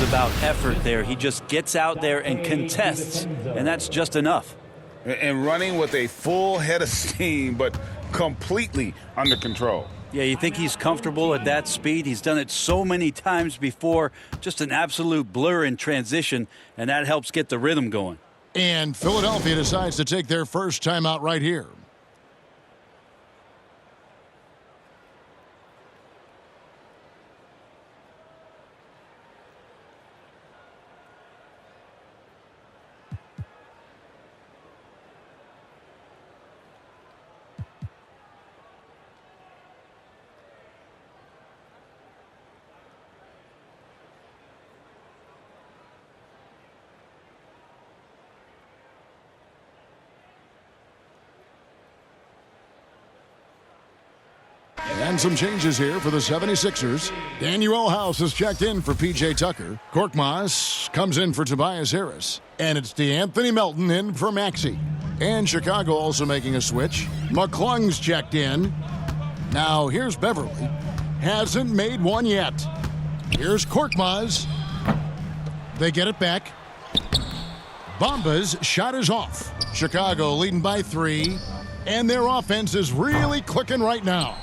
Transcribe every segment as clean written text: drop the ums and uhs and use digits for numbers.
about effort there. He just gets out there and contests, and that's just enough. And running with a full head of steam, but completely under control. Yeah, you think he's comfortable at that speed? He's done it so many times before. Just an absolute blur in transition, and that helps get the rhythm going. And Philadelphia decides to take their first timeout right here. And some changes here for the 76ers. Daniel House has checked in for P.J. Tucker. Korkmaz comes in for Tobias Harris. And it's DeAnthony Melton in for Maxey. And Chicago also making a switch. McClung's checked in. Now here's Beverly. Hasn't made one yet. Here's Korkmaz. They get it back. Bamba's shot is off. Chicago leading by 3. And their offense is really clicking right now.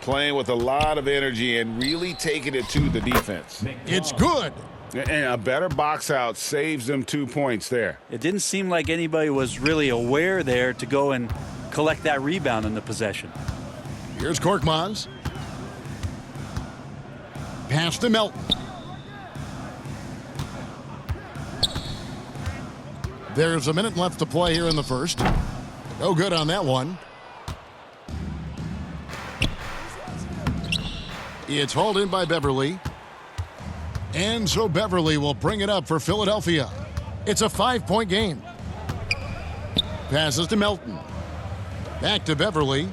Playing with a lot of energy and really taking it to the defense. It's good. And a better box out saves them 2 points there. It didn't seem like anybody was really aware there to go and collect that rebound in the possession. Here's Korkmaz. Pass to Melton. There's a minute left to play here in the first. No good on that one. It's hauled in by Beverly. And so Beverly will bring it up for Philadelphia. It's a 5-point game. Passes to Melton. Back to Beverly.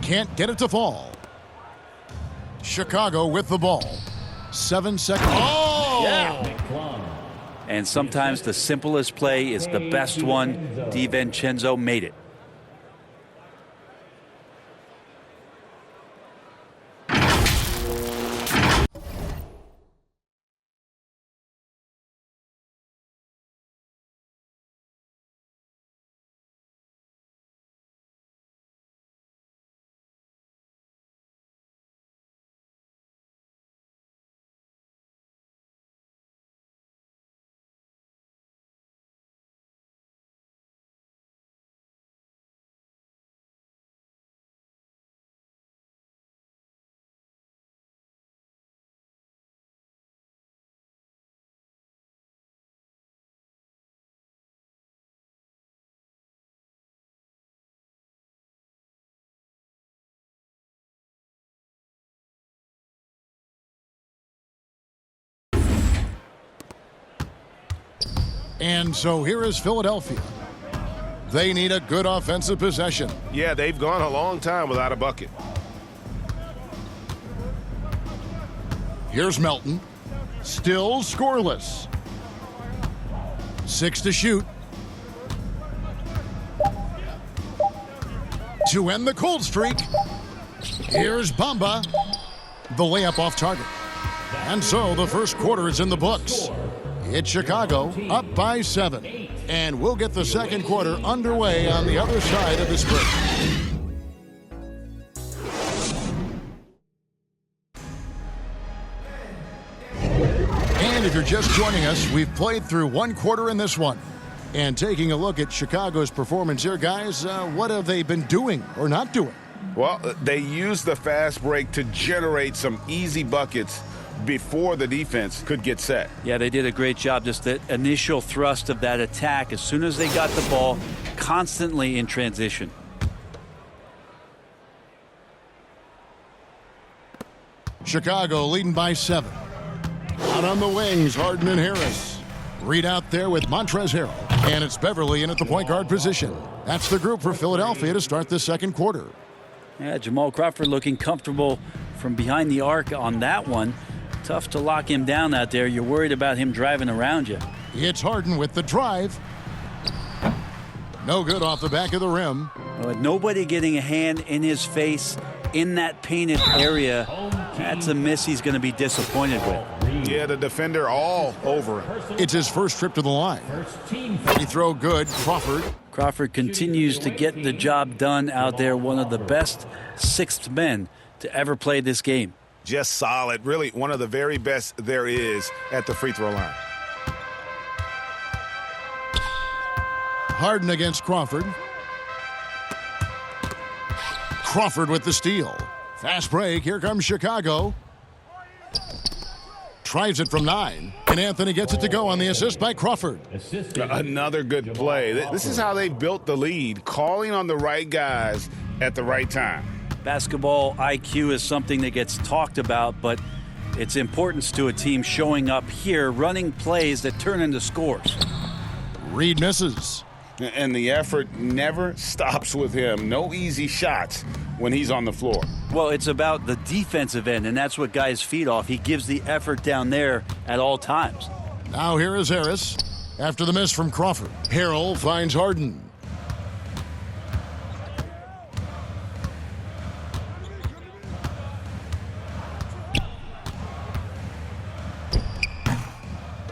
Can't get it to fall. Chicago with the ball. 7 seconds. Oh! Yeah. And sometimes the simplest play is the best one. DiVincenzo made it. And so here is Philadelphia. They need a good offensive possession. Yeah, they've gone a long time without a bucket. Here's Melton. Still scoreless. 6 to shoot. To end the cold streak. Here's Bamba. The layup off target. And so the first quarter is in the books. It's Chicago up by 7. And we'll get the second quarter underway on the other side of this break. And if you're just joining us, we've played through one quarter in this one. And taking a look at Chicago's performance here, guys, what have they been doing or not doing? Well, they used the fast break to generate some easy buckets before the defense could get set. Yeah, they did a great job. Just the initial thrust of that attack, as soon as they got the ball, constantly in transition. Chicago leading by 7. Out on the wings, Harden and Harris. Reed out there with Montrezl Harrell. And it's Beverly in at the point guard position. That's the group for Philadelphia to start the second quarter. Yeah, Jamal Crawford looking comfortable from behind the arc on that one. Tough to lock him down out there. You're worried about him driving around you. It's Harden with the drive. No good off the back of the rim. With nobody getting a hand in his face in that painted area, that's a miss he's going to be disappointed with. Yeah, the defender all over him. It's his first trip to the line. He throw good. Crawford. Crawford continues to get the job done out there. One of the best sixth men to ever play this game. Just solid. Really one of the very best there is at the free throw line. Harden against Crawford. Crawford with the steal. Fast break. Here comes Chicago. Tries it from 9. And Anthony gets it to go on the assist by Crawford. Another good play. This is how they built the lead, calling on the right guys at the right time. Basketball IQ is something that gets talked about, but its importance to a team showing up here, running plays that turn into scores. Reed misses. And the effort never stops with him. No easy shots when he's on the floor. Well, it's about the defensive end, and that's what guys feed off. He gives the effort down there at all times. Now here is Harris. After the miss from Crawford, Harrell finds Harden.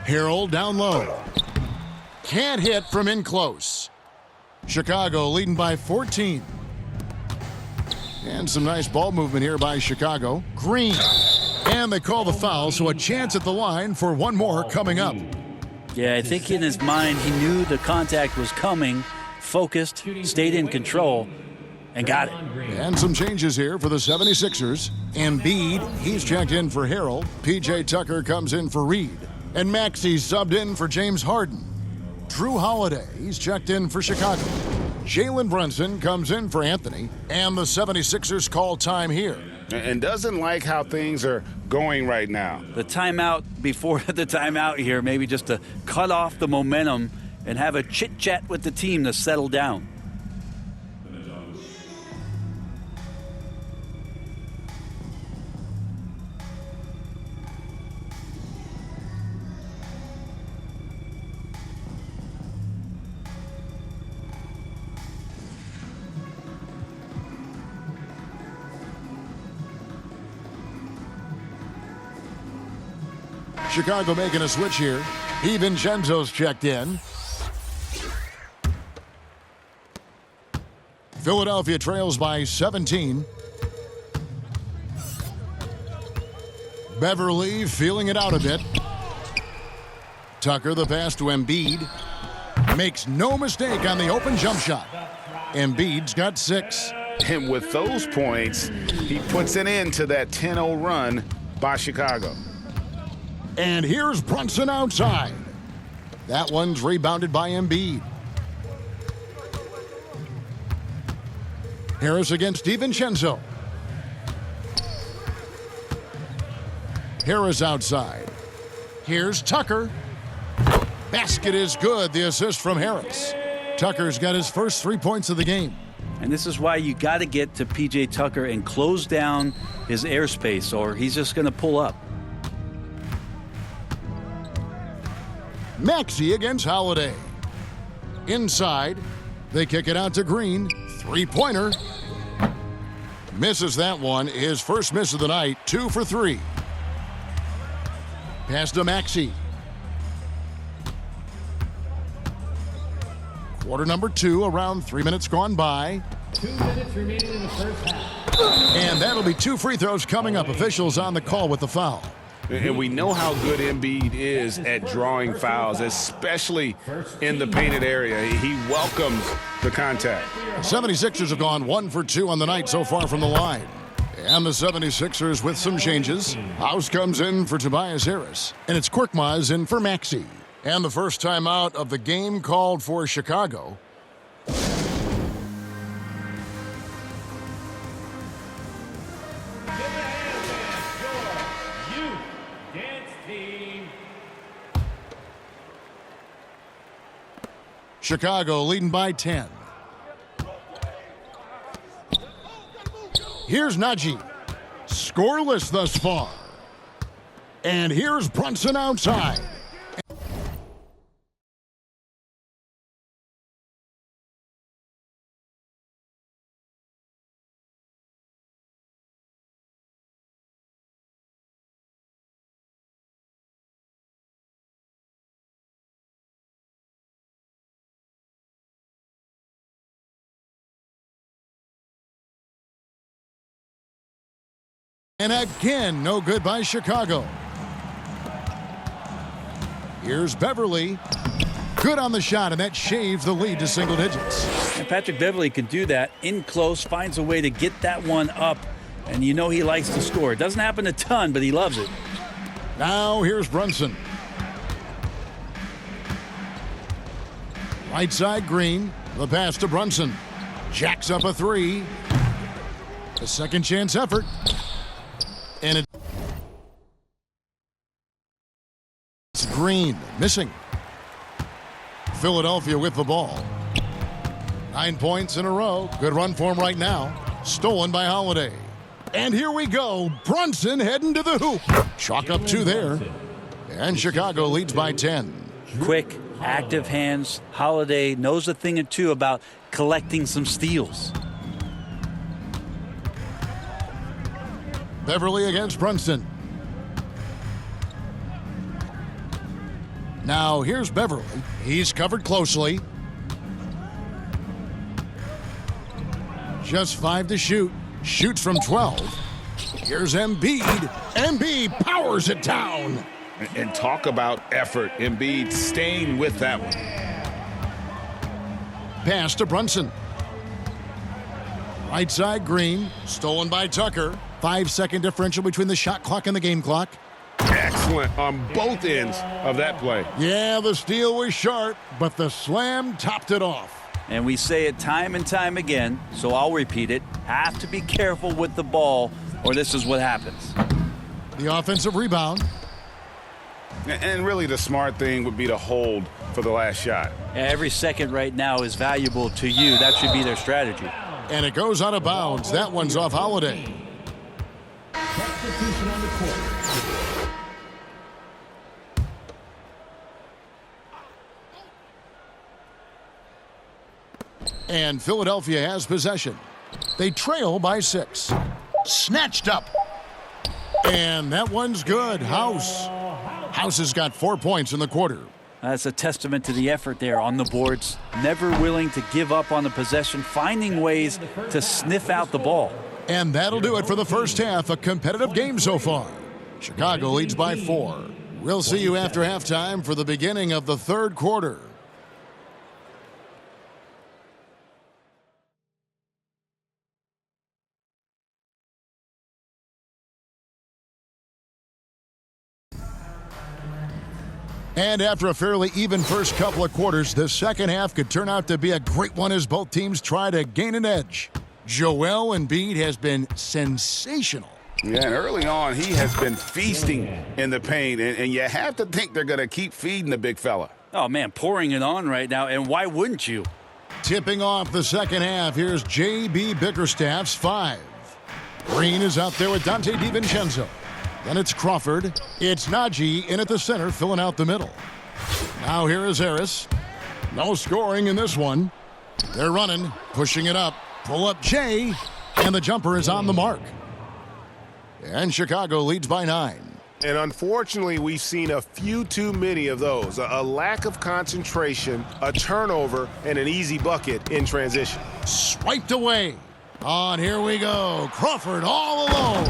Harrell down low. Can't hit from in close. Chicago leading by 14. And some nice ball movement here by Chicago. Green. And they call the foul, so a chance at the line for one more coming up. Yeah, I think in his mind he knew the contact was coming, focused, stayed in control, and got it. And some changes here for the 76ers. Embiid, he's checked in for Harrell. P.J. Tucker comes in for Reed. And Maxey subbed in for James Harden. Drew Holiday, he's checked in for Chicago. Jalen Brunson comes in for Anthony. And the 76ers call time here. And doesn't like how things are going right now. The timeout before the timeout here, maybe just to cut off the momentum and have a chit-chat with the team to settle down. Chicago making a switch here. DiVincenzo's checked in. Philadelphia trails by 17. Beverly feeling it out a bit. Tucker the pass to Embiid. Makes no mistake on the open jump shot. Embiid's got 6. And with those points, he puts an end to that 10-0 run by Chicago. And here's Brunson outside. That one's rebounded by Embiid. Harris against DiVincenzo. Harris outside. Here's Tucker. Basket is good. The assist from Harris. Tucker's got his first 3 points of the game. And this is why you got to get to P.J. Tucker and close down his airspace, or he's just going to pull up. Maxey against Holiday. Inside. They kick it out to Green. Three-pointer. Misses that one. His first miss of the night. 2 for 3. Pass to Maxey. Quarter number 2. Around 3 minutes gone by. 2 minutes remaining in the first half. And that'll be 2 free throws coming up. Officials on the call with the foul. And we know how good Embiid is at drawing fouls, especially in the painted area. He welcomes the contact. 76ers have gone 1 for 2 on the night so far from the line. And the 76ers with some changes. House comes in for Tobias Harris. And it's Korkmaz in for Maxey. And the first time out of the game called for Chicago. Chicago leading by 10. Here's Najee. Scoreless thus far. And here's Brunson outside. And again, no good by Chicago. Here's Beverly. Good on the shot, and that shaves the lead to single digits. And Patrick Beverly can do that in close, finds a way to get that one up, and you know he likes to score. It doesn't happen a ton, but he loves it. Now here's Brunson. Right side Green. The pass to Brunson. Jacks up a three. A second chance effort. And it's Green missing. Philadelphia with the ball. 9 points in a row. Good run for him right now. Stolen by Holiday. And here we go. Brunson heading to the hoop. Chalk up 2 there. And Chicago leads by 10. Quick, active hands. Holiday knows a thing or two about collecting some steals. Beverly against Brunson. Now here's Beverly. He's covered closely. Just 5 to shoot. Shoots from 12. Here's Embiid. Embiid powers it down. And talk about effort. Embiid staying with that one. Pass to Brunson. Right side Green. Stolen by Tucker. 5-second differential between the shot clock and the game clock. Excellent on both ends of that play. Yeah, the steal was sharp, but the slam topped it off. And we say it time and time again, so I'll repeat it. Have to be careful with the ball, or this is what happens. The offensive rebound. And really the smart thing would be to hold for the last shot. Every second right now is valuable to you. That should be their strategy. And it goes out of bounds. That one's off Holiday. Substitution on the court. And Philadelphia has possession. They trail by 6. Snatched up. And that one's good. House has got 4 points in the quarter. That's a testament to the effort there on the boards. Never willing to give up on the possession, finding ways to sniff out the ball. And that'll do it for the first half. A competitive game so far. Chicago leads by 4. We'll see you after halftime for the beginning of the third quarter. And after a fairly even first couple of quarters, the second half could turn out to be a great one as both teams try to gain an edge. Joel Embiid has been sensational. Yeah, and early on, he has been feasting in the paint, and you have to think they're going to keep feeding the big fella. Oh, man, pouring it on right now, and why wouldn't you? Tipping off the second half, here's J.B. Bickerstaff's 5. Green is out there with Dante DiVincenzo. Then it's Crawford. It's Najee in at the center, filling out the middle. Now here is Harris. No scoring in this one. They're running, pushing it up. Pull up Jay, and the jumper is on the mark. And Chicago leads by 9. And unfortunately, we've seen a few too many of those. A lack of concentration, a turnover, and an easy bucket in transition. Swiped away. On, here we go. Crawford all alone.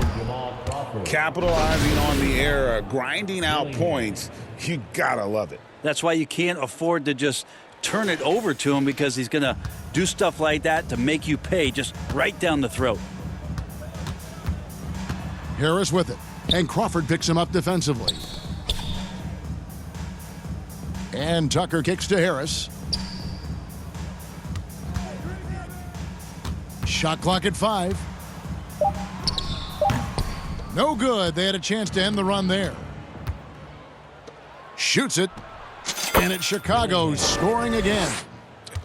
Capitalizing on the error, grinding out points. You gotta love it. That's why you can't afford to just turn it over to him, because he's going to do stuff like that to make you pay just right down the throat. Harris with it. And Crawford picks him up defensively. And Tucker kicks to Harris. Shot clock at 5. No good. They had a chance to end the run there. Shoots it. And it's Chicago scoring again.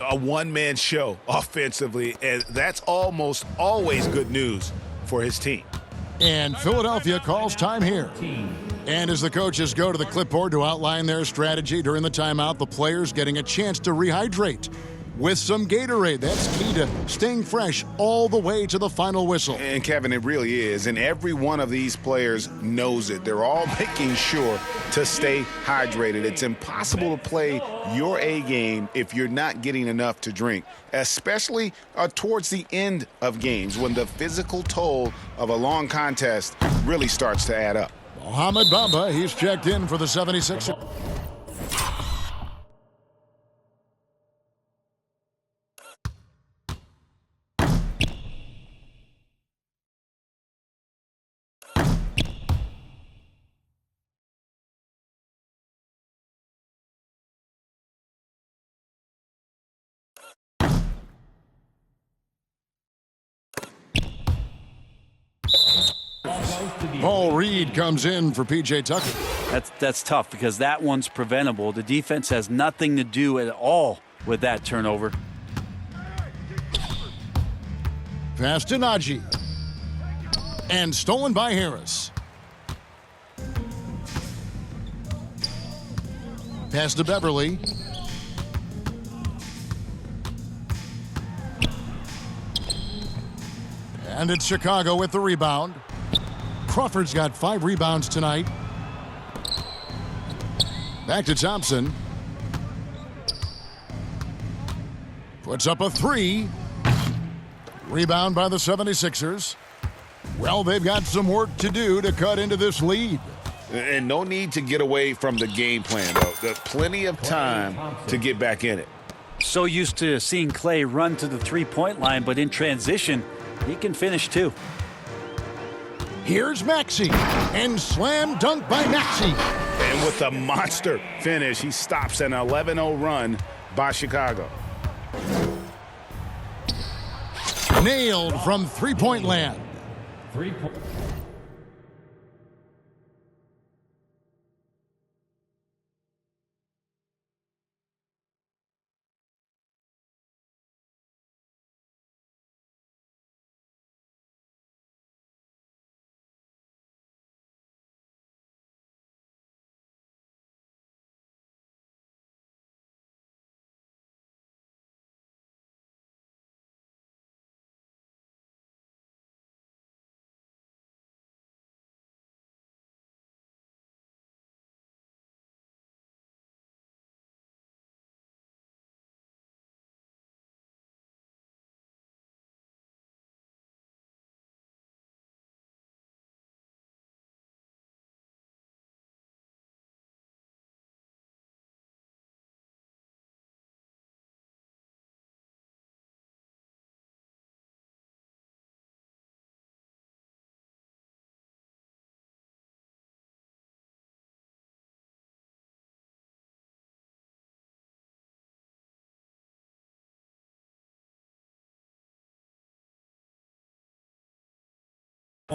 A one-man show offensively, and that's almost always good news for his team. And Philadelphia calls time here. And as the coaches go to the clipboard to outline their strategy during the timeout, the players getting a chance to rehydrate. with some Gatorade. That's key to staying fresh all the way to the final whistle. And Kevin, it really is. And every one of these players knows it. They're all making sure to stay hydrated. It's impossible to play your A game if you're not getting enough to drink, especially towards the end of games when the physical toll of a long contest really starts to add up. Mohamed Bamba, he's checked in for the 76ers. Paul Reed comes in for P.J. Tucker. That's tough because that one's preventable. The defense has nothing to do at all with that turnover. Pass to Najee. And stolen by Harris. Pass to Beverly. And it's Chicago with the rebound. Crawford's got 5 rebounds tonight. Back to Thompson. Puts up a 3. Rebound by the 76ers. Well, they've got some work to do to cut into this lead. And no need to get away from the game plan, though. There's plenty of time to get back in it. So used to seeing Clay run to the three-point line, but in transition, he can finish too. Here's Maxey, and slam dunk by Maxey. And with a monster finish, he stops an 11-0 run by Chicago. Nailed from three-point land. 3-point.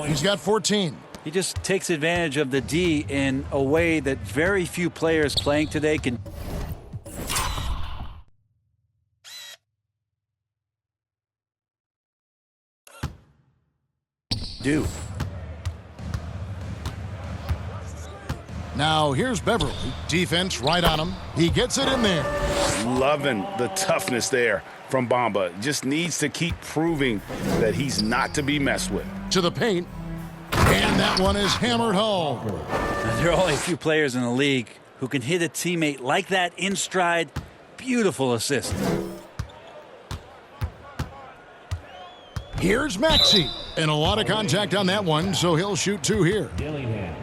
He's got 14. He just takes advantage of the D in a way that very few players playing today can do. Now here's Beverly. Defense right on him. He gets it in there. Loving the toughness there from Bamba. Just needs to keep proving that he's not to be messed with. To the paint. And that one is hammered home. There are only a few players in the league who can hit a teammate like that in stride. Beautiful assist. Here's Maxey. And a lot of contact on that one, so he'll shoot 2 here. Dillingham.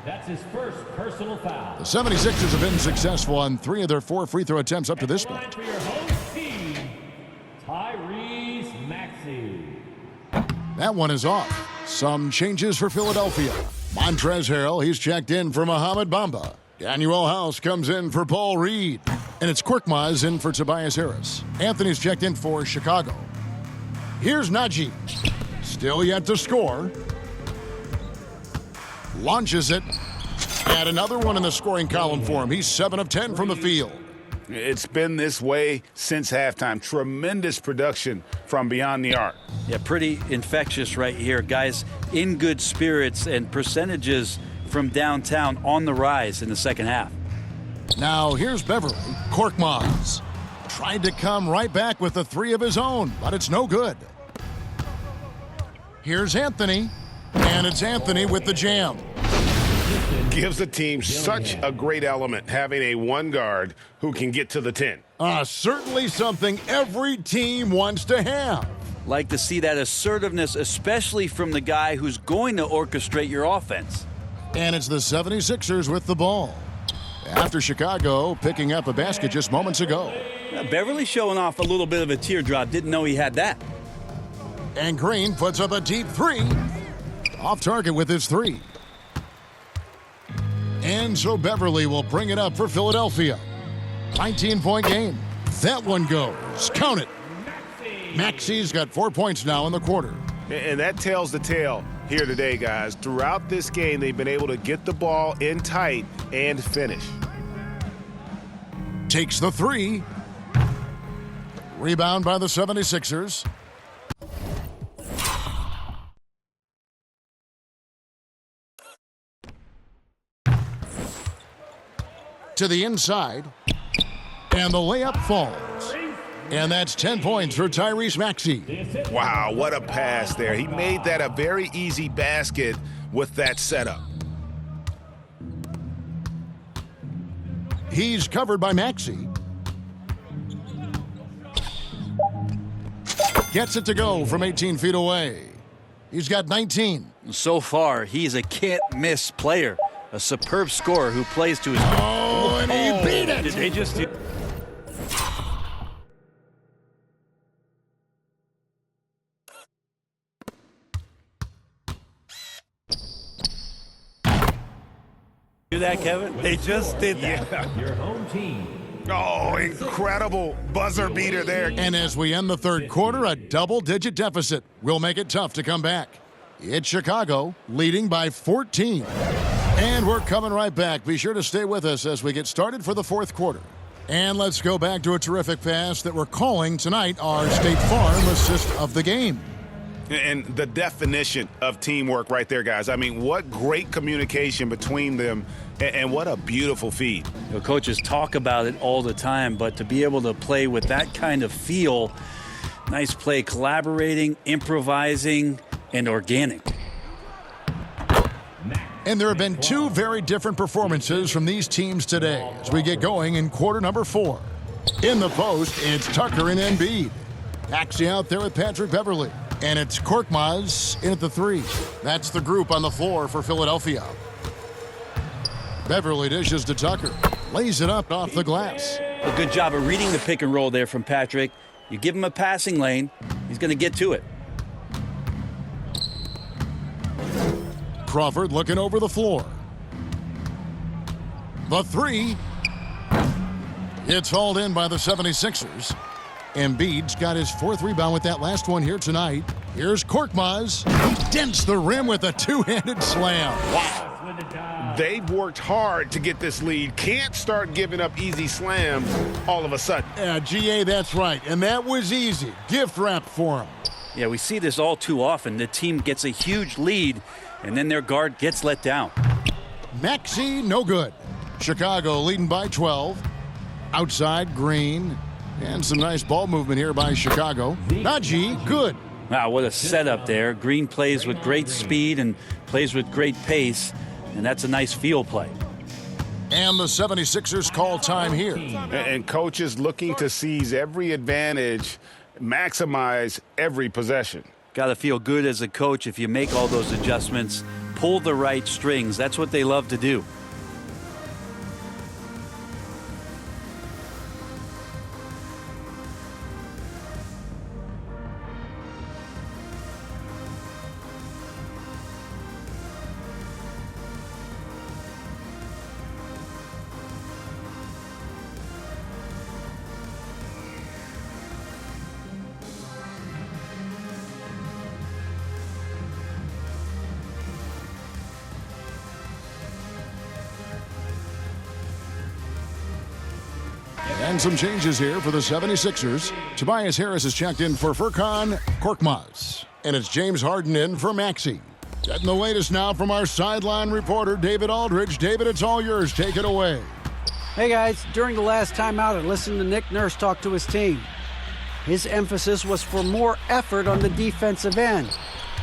That's his first personal foul. The 76ers have been successful on 3 of their 4 free throw attempts up to this Line point. for your host team, Tyrese Maxey. That one is off. Some changes for Philadelphia. Montrezl Harrell, he's checked in for Mohamed Bamba. Daniel House comes in for Paul Reed. And it's Korkmaz in for Tobias Harris. Anthony's checked in for Chicago. Here's Najee. Still yet to score. Launches it. And another one in the scoring column for him. He's 7 of 10 from the field. It's been this way since halftime. Tremendous production from beyond the arc. Yeah, pretty infectious right here. Guys in good spirits and percentages from downtown on the rise in the second half. Now here's Beverly. Korkmaz. Tried to come right back with the three of his own, but it's no good. Here's Anthony, and it's Anthony with the jam. Gives the team such a great element having a one guard who can get to the 10. Certainly something every team wants to have. Like to see that assertiveness, especially from the guy who's going to orchestrate your offense. And it's the 76ers with the ball. After Chicago picking up a basket just moments ago. Beverly showing off a little bit of a teardrop. Didn't know he had that. And Green puts up a deep three. Off target with his three. And so Beverly will bring it up for Philadelphia. 19-point game. That one goes. Count it. Maxi's got 4 points now in the quarter. And that tells the tale here today, guys. Throughout this game, they've been able to get the ball in tight and finish. Takes the three. Rebound by the 76ers. To the inside. And the layup falls. And that's 10 points for Tyrese Maxey. Wow, what a pass there. He made that a very easy basket with that setup. He's covered by Maxey. Gets it to go from 18 feet away. He's got 19. So far, he's a can't-miss player. A superb scorer who plays to his... Oh, and he beat it! Did they just... do that, Kevin? They just did that. Yeah. Your home team. Oh, incredible buzzer beater there. And as we end the third quarter, a double-digit deficit will make it tough to come back. It's Chicago leading by 14. And we're coming right back. Be sure to stay with us as we get started for the fourth quarter. And let's go back to a terrific pass that we're calling tonight our State Farm assist of the game. And the definition of teamwork right there, guys. I mean, what great communication between them, and what a beautiful feed. You know, coaches talk about it all the time, but to be able to play with that kind of feel, nice play, collaborating, improvising, and organic. And there have been two very different performances from these teams today as we get going in quarter number 4. In the post, it's Tucker and Embiid. Maxey out there with Patrick Beverly. And it's Korkmaz in at the 3. That's the group on the floor for Philadelphia. Beverly dishes to Tucker. Lays it up off the glass. A good job of reading the pick and roll there from Patrick. You give him a passing lane, he's going to get to it. Crawford looking over the floor. The 3. It's hauled in by the 76ers. Embiid's got his 4th rebound with that last one here tonight. Here's Korkmaz. He dents the rim with a two-handed slam. Wow. They've worked hard to get this lead. Can't start giving up easy slams all of a sudden. Yeah, GA, that's right. And that was easy. Gift wrap for him. Yeah, we see this all too often. The team gets a huge lead, and then their guard gets let down. Maxey, no good. Chicago leading by 12. Outside, Green. And some nice ball movement here by Chicago. Najee, good. Wow, what a setup there. Green plays with great speed and plays with great pace, and that's a nice field play. And the 76ers call time here. And coaches looking to seize every advantage, maximize every possession. Got to feel good as a coach if you make all those adjustments, pull the right strings. That's what they love to do. And some changes here for the 76ers. Tobias Harris is checked in for Furkan Korkmaz. And it's James Harden in for Maxey. Getting the latest now from our sideline reporter, David Aldridge. David, it's all yours. Take it away. Hey guys, during the last timeout, I listened to Nick Nurse talk to his team. His emphasis was for more effort on the defensive end.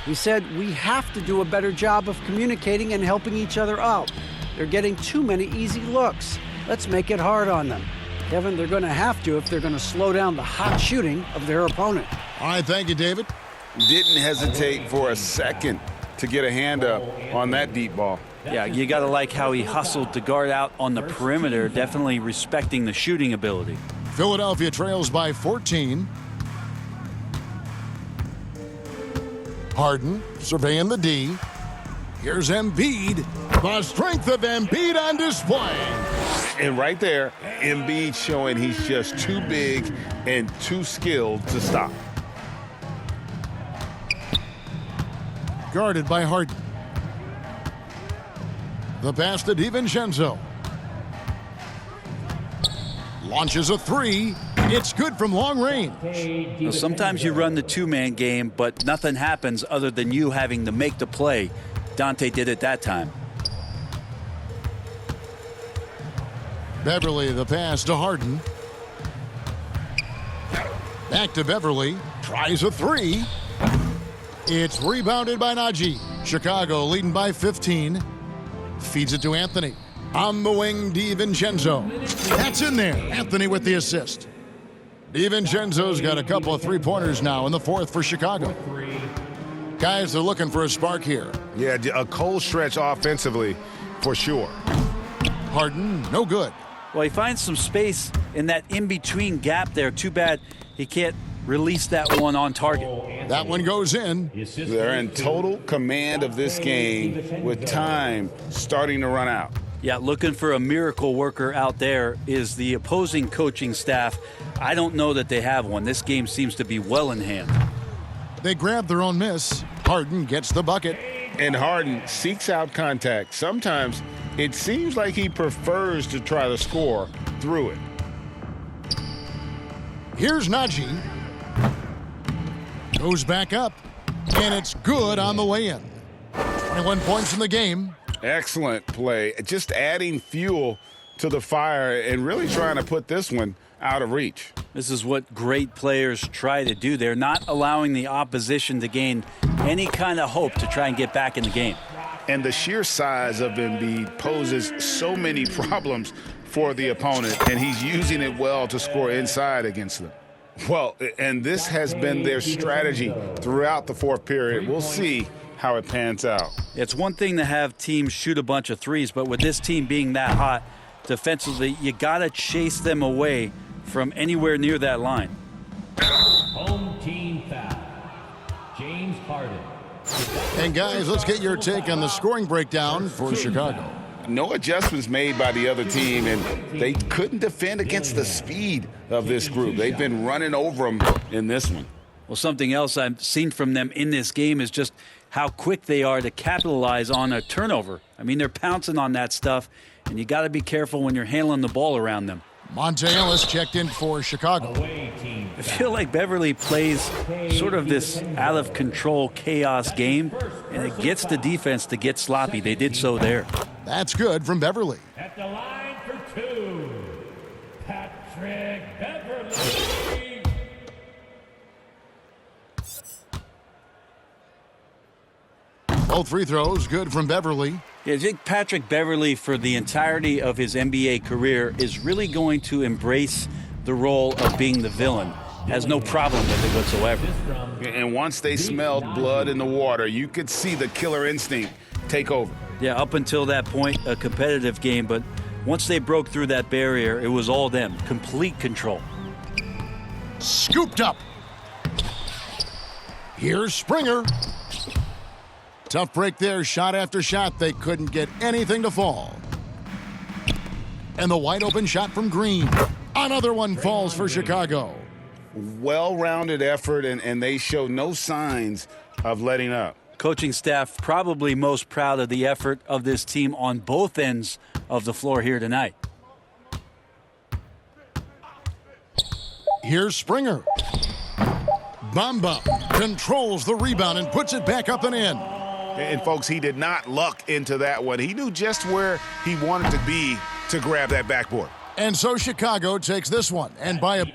He said, we have to do a better job of communicating and helping each other out. They're getting too many easy looks. Let's make it hard on them. Kevin, they're going to have to if they're going to slow down the hot shooting of their opponent. All right, thank you, David. Didn't hesitate for a second to get a hand up on that deep ball. Yeah, you got to like how he hustled to guard out on the perimeter, definitely respecting the shooting ability. Philadelphia trails by 14. Harden surveying the D. Here's Embiid. The strength of Embiid on display. And right there, Embiid showing he's just too big and too skilled to stop. Guarded by Harden. The pass to DiVincenzo. Launches a three. It's good from long range. Now, sometimes you run the two-man game, but nothing happens other than you having to make the play. Dante did it that time. Beverly, the pass to Harden. Back to Beverly. Tries a three. It's rebounded by Najee. Chicago leading by 15. Feeds it to Anthony. On the wing, DiVincenzo. That's in there. Anthony with the assist. DiVincenzo's got a couple of three-pointers now in the fourth for Chicago. Guys are looking for a spark here. Yeah, a cold stretch offensively for sure. Harden, no good. Well, he finds some space in that in-between gap there. Too bad he can't release that one on target. That one goes in. They're in total command of this game with time starting to run out. Yeah, looking for a miracle worker out there is the opposing coaching staff. I don't know that they have one. This game seems to be well in hand. They grab their own miss. Harden gets the bucket. And Harden seeks out contact. Sometimes it seems like he prefers to try to score through it. Here's Najee. Goes back up. And it's good on the way in. 21 points in the game. Excellent play. Just adding fuel to the fire and really trying to put this one out of reach. This is what great players try to do. They're not allowing the opposition to gain any kind of hope to try and get back in the game. And the sheer size of Embiid poses so many problems for the opponent, and he's using it well to score inside against them. Well, and this has been their strategy throughout the fourth period. We'll see how it pans out. It's one thing to have teams shoot a bunch of threes, but with this team being that hot defensively, you got to chase them away from anywhere near that line. Home team foul. James Harden. And guys, let's get your take on the scoring breakdown for Chicago. No adjustments made by the other team, and they couldn't defend against the speed of this group. They've been running over them in this one. Well, something else I've seen from them in this game is just how quick they are to capitalize on a turnover. I mean, they're pouncing on that stuff, and you got to be careful when you're handling the ball around them. Monte Ellis checked in for Chicago. I feel like Beverly plays sort of this out-of-control chaos game, and it gets the defense to get sloppy. They did so there. That's good from Beverly. At the line for two, Patrick Beverly. Both free throws good from Beverly. Yeah, I think Patrick Beverly, for the entirety of his NBA career, is really going to embrace the role of being the villain. Has no problem with it whatsoever. And once they smelled blood in the water, you could see the killer instinct take over. Yeah, up until that point, a competitive game, but once they broke through that barrier, it was all them. Complete control. Scooped up. Here's Springer. Tough break there, shot after shot. They couldn't get anything to fall. And the wide open shot from Green. Another one falls for Chicago. Well-rounded effort, and they show no signs of letting up. Coaching staff probably most proud of the effort of this team on both ends of the floor here tonight. Here's Springer. Bamba controls the rebound and puts it back up and in. And folks, he did not luck into that one. He knew just where he wanted to be to grab that backboard. And so Chicago takes this one, and by a